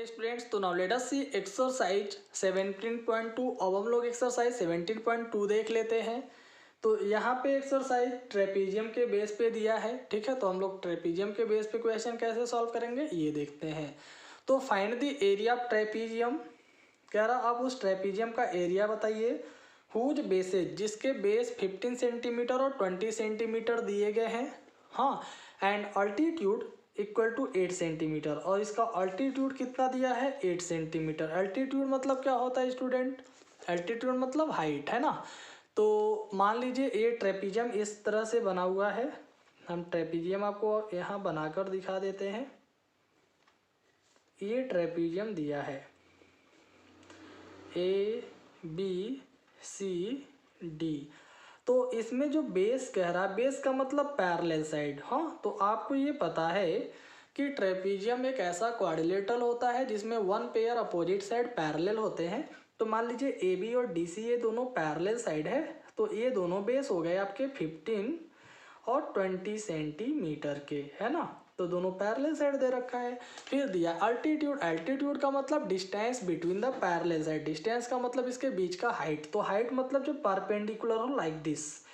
Students, तो now let us सी exercise 17.2। अब हम लोग एक्सरसाइज 17.2 देख लेते हैं। तो यहाँ पे एक्सरसाइज ट्रेपीजियम के बेस पे दिया है, ठीक है। तो हम लोग ट्रेपीजियम के बेस पे क्वेश्चन कैसे सॉल्व करेंगे ये देखते हैं। तो find the area of trapezium, कह रहा आप उस ट्रेपीजियम का एरिया बताइए हुज बेसेज, जिसके बेस 15 सेंटीमीटर और 20 सेंटीमीटर दिए गए हैं, हाँ, and altitude equal to 8 centimetre, और इसका अल्टीट्यूड कितना दिया है 8 सेंटीमीटर। अल्टीट्यूड मतलब क्या होता है स्टूडेंट? अल्टीट्यूड मतलब हाइट, है ना। तो मान लीजिए ये ट्रेपीजियम इस तरह से बना हुआ है। हम ट्रेपीजियम आपको यहाँ बनाकर दिखा देते हैं। ये ट्रेपीजियम दिया है ABCD। तो इसमें जो बेस कह रहा है, बेस का मतलब पैरेलल साइड, हाँ। तो आपको ये पता है कि ट्रेपीजियम एक ऐसा क्वाड्रिलेटरल होता है जिसमें one pair opposite side parallel होते हैं। तो मान लीजिए AB और DC ये दोनों पैरेलल साइड है, तो ये दोनों बेस हो गए आपके 15 और 20 सेंटीमीटर के, है ना। तो दोनों पैरेलल साइड दे रखा है। फिर दिया अल्टीट्यूड। अल्टीट्यूड का मतलब distance between the parallel side, distance का मतलब इसके बीच का हाइट। तो हाइट मतलब जो परपेंडिकुलर हो, लाइक दिस।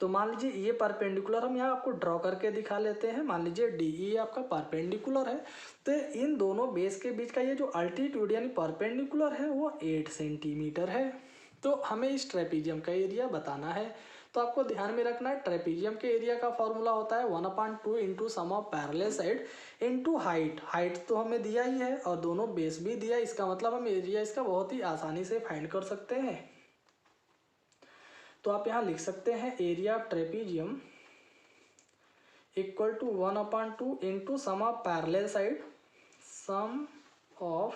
तो मान लीजिए ये परपेंडिकुलर हम यहाँ आपको ड्रॉ करके दिखा लेते हैं। मान लीजिए DE आपका परपेंडिकुलर है, तो इन दोनों बेस के बीच का ये जो अल्टीट्यूड यानी परपेंडिकुलर है वो 8 सेंटीमीटर है। तो हमें इस ट्रेपीजियम का एरिया बताना है। तो आपको ध्यान में रखना है ट्रेपीजियम के एरिया का फॉर्मूला होता है 1/2 into sum of parallel side into height. Height तो हमें दिया ही है और दोनों बेस भी दिया, इसका मतलब हम एरिया इसका बहुत ही आसानी से फाइंड कर सकते हैं। तो आप यहाँ लिख सकते हैं area of trapezium equal to 1/2 into sum of parallel side, sum of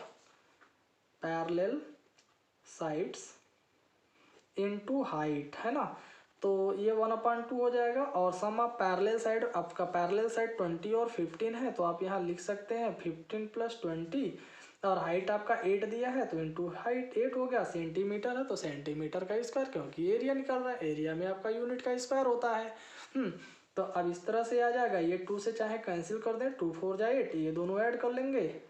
parallel sides into height, है ना। तो ये 1/2 हो जाएगा, और सम ऑफ पैरेलल साइड, आपका पैरेलल साइड 20 और 15 है, तो आप यहाँ लिख सकते हैं 15 + 20, और हाइट आपका 8 दिया है तो इंटू हाइट 8 हो गया। सेंटीमीटर है तो सेंटीमीटर का स्क्वायर, क्योंकि एरिया निकल रहा है, एरिया में आपका यूनिट का स्क्वायर होता है। तो अब इस तरह से आ जाएगा। ये 2 से चाहे कैंसिल कर दें, 2 4 जा 8, ये दोनों ऐड कर लेंगे।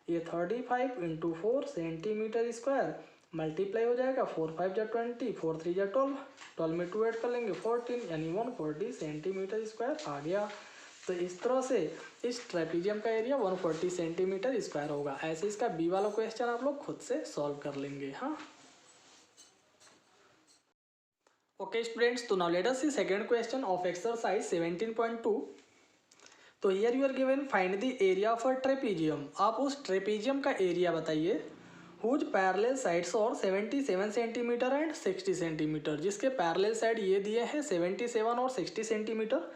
ये 35 इंटू 4 सेंटीमीटर स्क्वायर मल्टीप्लाई हो जाएगा। 4 5 जा 20, 4 3 जा 12, 12 में 2 ऐड कर लेंगे 14, यानी 140 सेंटीमीटर स्क्वायर आ गया। तो इस तरह से इस ट्रेपीजियम का एरिया 140 सेंटीमीटर स्क्वायर होगा। ऐसे इसका बी वाला क्वेश्चन आप लोग खुद से सॉल्व कर लेंगे, हाँ। ओके स्टूडेंट्स, तो now let us see second question of exercise 17.2। तो here you are given find the area of a trapezium. आप उस ट्रेपीजियम का एरिया बताइए हुज पैरेलल साइड्स और 77 सेंटीमीटर एंड 60 सेंटीमीटर, जिसके पैरेलल साइड ये दिए हैं 77 और 60 सेंटीमीटर।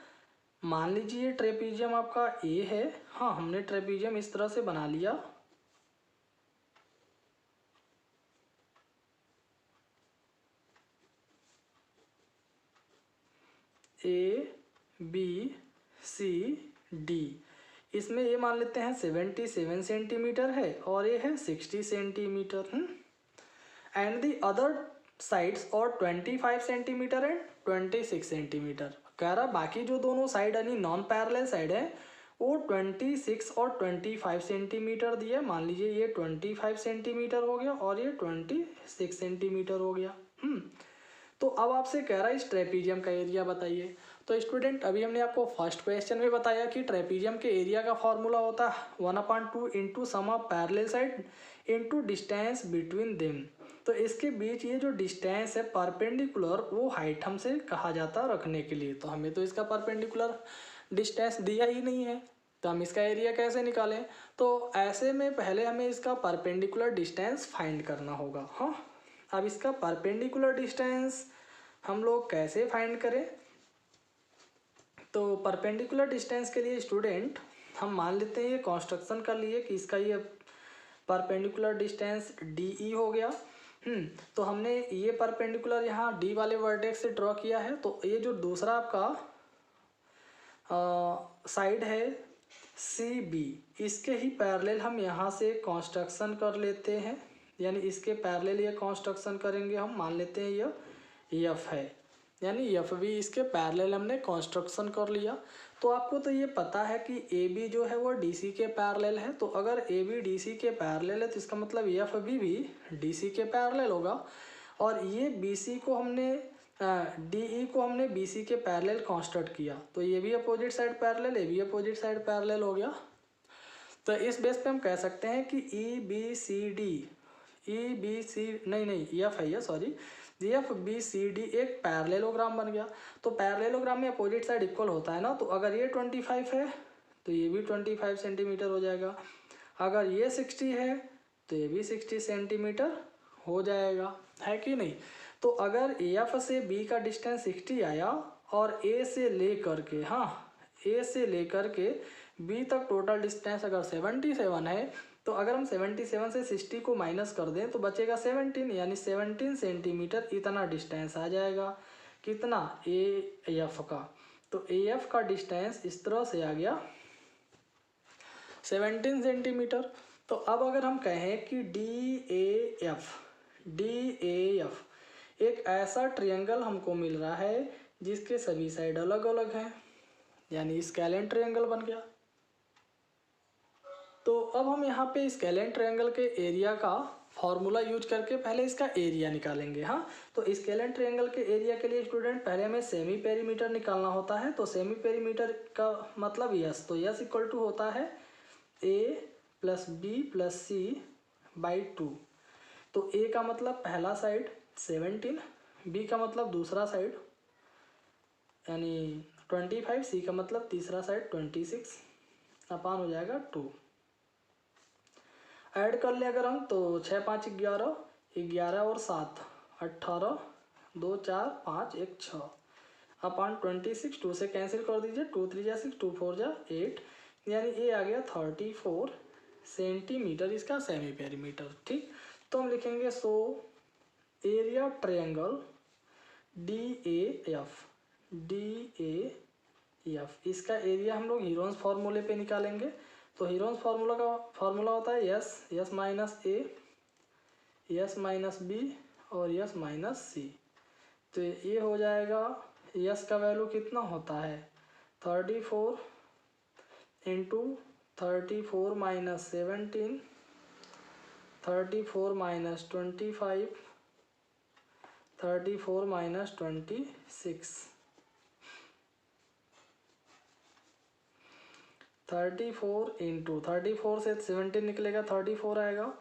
मान लीजिए ट्रेपीजियम आपका ए है, हाँ, हमने ट्रेपीजियम इस तरह से बना लिया। ABCD, इसमें ये मान लेते हैं 77 सेंटीमीटर है और ये है 60 centimetre, and the other sides और 25 सेंटीमीटर एंड 26 सेंटीमीटर। कह रहा बाकी जो दोनों साइड यानी नॉन पैरेलल साइड है वो 26 और 25 सेंटीमीटर दिए। मान लीजिए ये 25 सेंटीमीटर हो गया और ये 26 सेंटीमीटर हो गया। तो अब आपसे कह रहा है इस ट्रेपीजियम का एरिया बताइए। तो स्टूडेंट, अभी हमने आपको फर्स्ट क्वेश्चन में बताया कि ट्रेपीजियम के एरिया का फॉर्मूला होता है 1/2 into sum of parallel side into distance between them. तो इसके बीच ये जो डिस्टेंस है परपेंडिकुलर, वो हाइट हमसे कहा जाता है रखने के लिए। तो हमें तो इसका परपेंडिकुलर डिस्टेंस दिया ही नहीं है, तो हम इसका एरिया कैसे निकालें? तो ऐसे में पहले हमें इसका परपेंडिकुलर डिस्टेंस फाइंड करना होगा, हाँ। अब इसका परपेंडिकुलर डिस्टेंस हम लोग कैसे फाइंड करें? तो परपेंडिकुलर डिस्टेंस के लिए स्टूडेंट हम मान लेते हैं ये कंस्ट्रक्शन कर लिए कि इसका ये परपेंडिकुलर डिस्टेंस DE हो गया। तो हमने ये परपेंडिकुलर यहाँ D वाले वर्टेक्स से ड्रॉ किया है। तो ये जो दूसरा आपका साइड है CB, इसके ही पैरेलल हम यहाँ से कंस्ट्रक्शन कर लेते हैं, यानी इसके पैरेलल ये कंस्ट्रक्शन करेंगे हम। मान लेते हैं ये F है, यानी एफ बी इसके पैरेलल हमने कंस्ट्रक्शन कर लिया। तो आपको तो ये पता है कि ए बी जो है वो डी सी के पैरेलल है, तो अगर ए बी डी सी के पैरेलल है तो इसका मतलब एफ बी भी डी सी के पैरेलल होगा। और ये बी सी को हमने डी ई को हमने बी सी के पैरेलल कंस्ट्रक्ट किया, तो ये भी अपोजिट साइड पैरेलल, ये भी अपोजिट साइड पैरेलल हो गया। तो इस बेस पे हम कह सकते हैं कि E B C D, E B C नहीं एफ है ये, sorry, F B C D एक पैरेललोग्राम बन गया। तो पैरेललोग्राम में अपोजिट साइड इक्वल होता है ना, तो अगर ये 25 है तो ये भी 25 सेंटीमीटर हो जाएगा, अगर ये 60 है तो ये भी 60 सेंटीमीटर हो जाएगा, है कि नहीं। तो अगर एफ से बी का डिस्टेंस 60 आया और ए से लेकर के, हाँ, ए से लेकर के बी तक टोटल डिस्टेंस अगर 77 है, तो अगर हम 77 से 60 को माइनस कर दें तो बचेगा 17, यानी 17 सेंटीमीटर इतना डिस्टेंस आ जाएगा। कितना? ए एफ का। तो ए एफ का डिस्टेंस इस तरह से आ गया 17 सेंटीमीटर। तो अब अगर हम कहें कि डी ए एफ एक ऐसा ट्रायंगल हमको मिल रहा है जिसके सभी साइड अलग अलग हैं, यानी स्केलेन ट्रायंगल बन गया। तो अब हम यहाँ पे स्केलेन ट्रायंगल के एरिया का फॉर्मूला यूज करके पहले इसका एरिया निकालेंगे। हाँ, तो स्केलेन ट्रायंगल के एरिया के लिए स्टूडेंट पहले हमें सेमी पेरीमीटर निकालना होता है। तो सेमी पेरीमीटर का मतलब यस, तो यस इक्वल टू होता है A plus B plus C by 2। तो ए का मतलब पहला साइड 17, बी का मतलब दूसरा साइड यानी 25, सी का मतलब तीसरा साइड 26 अपान हो जाएगा 2। ऐड कर ले अगर हम तो 6 5 11, 11 और 7 18, 2 4 5 1 6 अपान 26, 2 से कैंसिल कर दीजिए, 2 3 जा 6, 2 4 जा 8, यानी ये आ गया 34 सेंटीमीटर इसका सेमी पेरीमीटर। ठीक, तो हम लिखेंगे so area triangle D A F, इसका एरिया हम लोग हीरोन्स फार्मूले पे निकालेंगे। तो हीरोन्स फार्मूला का फार्मूला होता है यस माइनस ए, यस माइनस बी और यस माइनस सी। तो ये हो जाएगा, यस का वैल्यू कितना होता है 34 into 34 minus 17, 34 minus 25, 34 minus 26, 34 into 34 से 17 निकलेगा 34 आएगा,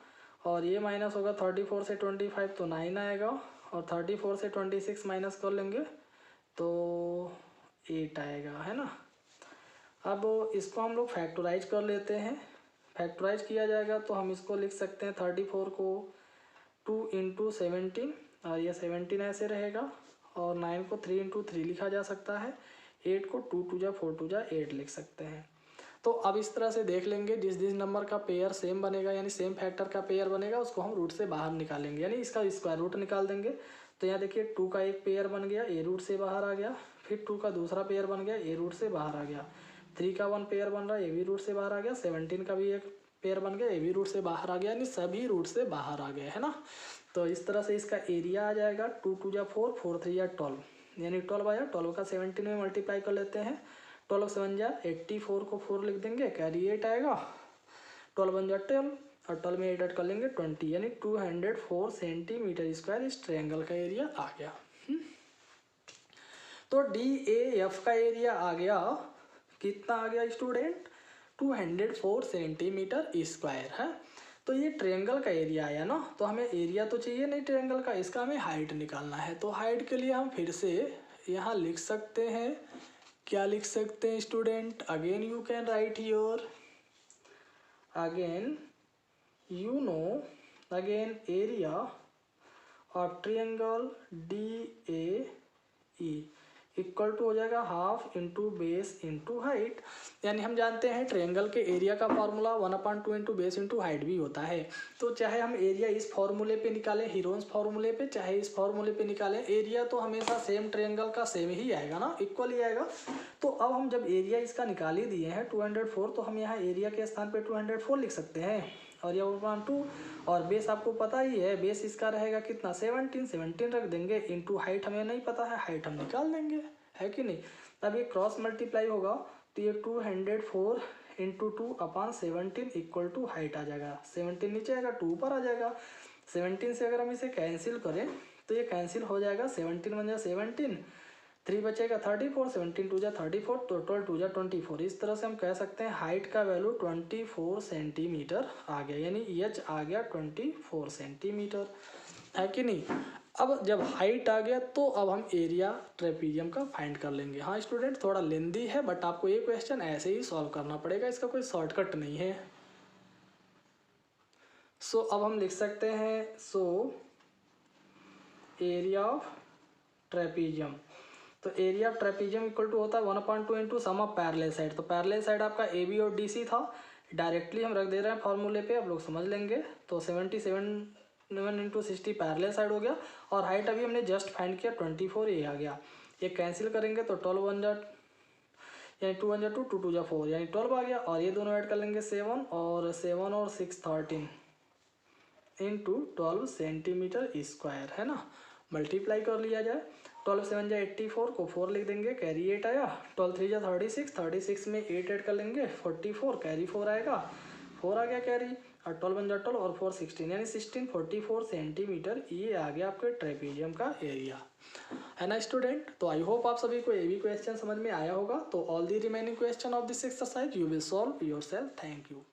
और ये माइनस होगा 34 से 25 तो 9 आएगा, और 34 से 26 माइनस कर लेंगे तो 8 आएगा, है ना। अब इसको हम लोग फैक्टराइज कर लेते हैं। फैक्टराइज किया जाएगा तो हम इसको लिख सकते हैं 34 को 2 इंटू 17, और ये 17 ऐसे रहेगा, और 9 को 3 इंटू 3 लिखा जा सकता है, 8 को 2 2 जा 4 2 जा 8 लिख सकते हैं। तो अब इस तरह से देख लेंगे, जिस नंबर का पेयर सेम बनेगा यानी सेम फैक्टर का पेयर बनेगा उसको हम रूट से बाहर निकालेंगे, यानी इसका स्क्वायर रूट निकाल देंगे। तो यहाँ देखिए 2 का एक पेयर बन गया, ए रूट से बाहर आ गया, फिर 2 का दूसरा पेयर बन गया, ए रूट से बाहर आ गया, 3 का 1 पेयर बन रहा है, ए भी रूट से बाहर आ गया, 17 का भी एक पेयर बन गया, ए भी रूट से बाहर आ गया, यानी सभी रूट से बाहर आ गए, है ना। तो इस तरह से इसका एरिया आ जाएगा 2 2 जा 4, 4 3 जा 12, यानी 12 आया। 12 का 17 में मल्टीप्लाई कर लेते हैं, 12 7 जा 84 को 4 लिख देंगे, कैरी 8 आएगा, 12 1 जा 12, और 12 में 8 ऐड कर लेंगे 20, यानी 204 सेंटीमीटर स्क्वायर इस ट्रायंगल का एरिया आ गया। तो डी ए एफ का एरिया आ गया, कितना आ गया स्टूडेंट 204 सेंटीमीटर स्क्वायर है। तो ये ट्रायंगल का एरिया आया ना, तो हमें एरिया तो चाहिए नहीं ट्रायंगल का, इसका हमें हाइट निकालना है। तो हाइट के लिए हम फिर से यहाँ लिख सकते हैं, क्या लिख सकते हैं student, again you can write your, again you know, again area of triangle DAE equal to हो जाएगा half into base into height. यानी हम जानते हैं ट्रायंगल के एरिया का formula 1/2 into base into height भी होता है। तो चाहे हम एरिया इस फार्मूले पे निकालें, हीरोन्स फार्मूले पे, चाहे इस फार्मूले पे निकालें, एरिया तो हमेशा सेम ट्रायंगल का सेम ही आएगा ना, इक्वल ही आएगा। तो अब हम जब एरिया इसका निकाल ही दिए हैं 204, तो हम यहाँ एरिया के स्थान पे 204 लिख सकते हैं, और ये 1/2 और बेस आपको पता ही है, बेस इसका रहेगा कितना 17 रख देंगे इंटू हाइट हमें नहीं पता है, हाइट हम निकाल लेंगे, है कि नहीं। तब ये क्रॉस मल्टीप्लाई होगा तो ये 204 इंटू 2/17 इक्वल टू हाइट आ जाएगा, 17 नीचे आएगा 2 ऊपर आ जाएगा। 17 से अगर हम इसे कैंसिल करें तो ये कैंसिल हो जाएगा, 17 बन जाए 17, 3 बचेगा 34, 17 2 जा 34, टोटल 2 जा 24। इस तरह से हम कह सकते हैं हाइट का वैल्यू 24 सेंटीमीटर आ गया, यानी एच आ गया 24 सेंटीमीटर, है कि नहीं। अब जब हाइट आ गया तो अब हम एरिया ट्रेपीजियम का फाइंड कर लेंगे। हाँ स्टूडेंट, थोड़ा लेंदी है बट आपको ये क्वेश्चन ऐसे ही सॉल्व करना पड़ेगा, इसका कोई शॉर्टकट नहीं है। सो अब हम लिख सकते हैं एरिया ऑफ ट्रेपीजियम, तो area of trapezium equal to होता है 1/2 into sum of parallel side. तो पैरेलल साइड आपका ए बी और डी सी था, डायरेक्टली हम रख दे रहे हैं फार्मूले पे, आप लोग समझ लेंगे। तो 77 इंटू 60 पैरेलल साइड हो गया, और हाइट अभी हमने जस्ट फाइंड किया 24, ये आ गया। ये कैंसिल करेंगे तो 12 1 जा यानी 2 1 जा 2, 2 2 जा 4 यानी 12 आ गया, और ये दोनों ऐड कर लेंगे 7 और 6 13 इंटू 12 सेंटीमीटर स्क्वायर, है ना। मल्टीप्लाई कर लिया जाए, 12 7 जा 84 को 4 लिख देंगे, कैरी 8 आया, 12 3 जा 36, 36 में 8 ऐड कर लेंगे 44, कैरी 4 आएगा, 4 आ गया कैरी, और 12 1 जा 12 और 4 16 यानी 44 सेंटीमीटर, ये आ गया आपके ट्रेपीजियम का एरिया, है ना स्टूडेंट। तो आई होप आप सभी को ये भी क्वेश्चन समझ में आया होगा। तो all the remaining question of this exercise you will solve yourself. Thank you.